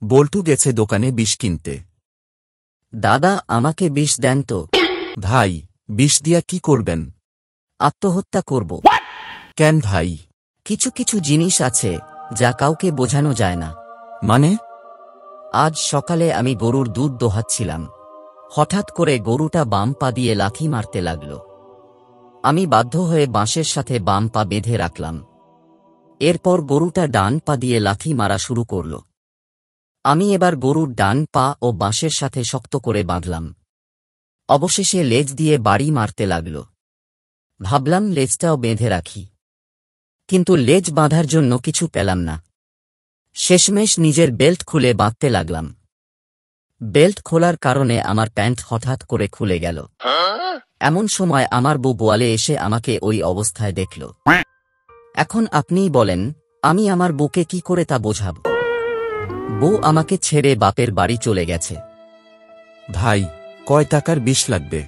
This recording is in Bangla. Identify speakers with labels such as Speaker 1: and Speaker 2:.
Speaker 1: বল্টু গেছে দোকানে বিষ কিনতে।
Speaker 2: দাদা, আমাকে বিষ দেন তো।
Speaker 1: ভাই, বিষ দিয়া কি করবেন?
Speaker 2: আত্মহত্যা করব।
Speaker 1: কেন ভাই?
Speaker 2: কিছু কিছু জিনিস আছে যা কাউকে বোঝানো যায় না।
Speaker 1: মানে?
Speaker 2: আজ সকালে আমি গরুর দুধ দোহাচ্ছিলাম। হঠাৎ করে গরুটা বাম পা দিয়ে লাথি মারতে লাগল। আমি বাধ্য হয়ে বাঁশের সাথে বাম পা বেঁধে রাখলাম। এরপর গরুটা ডান পা দিয়ে লাথি মারা শুরু করল। আমি এবার গরুর ডান পা ও বাঁশের সাথে শক্ত করে বাঁধলাম। অবশেষে লেজ দিয়ে বাড়ি মারতে লাগল। ভাবলাম লেজটাও বেঁধে রাখি, কিন্তু লেজ বাঁধার জন্য কিছু পেলাম না। শেষমেশ নিজের বেল্ট খুলে বাঁধতে লাগলাম। বেল্ট খোলার কারণে আমার প্যান্ট হঠাৎ করে খুলে গেল। এমন সময় আমার বউ বোয়ালে এসে আমাকে ওই অবস্থায় দেখল। এখন আপনিই বলেন, আমি আমার বউকে কি করে তা বোঝাব? বউ আমাকে ছেড়ে বাপের বাড়ি চলে গেছে।
Speaker 1: ভাই, কয় টাকার বিষ লাগবে?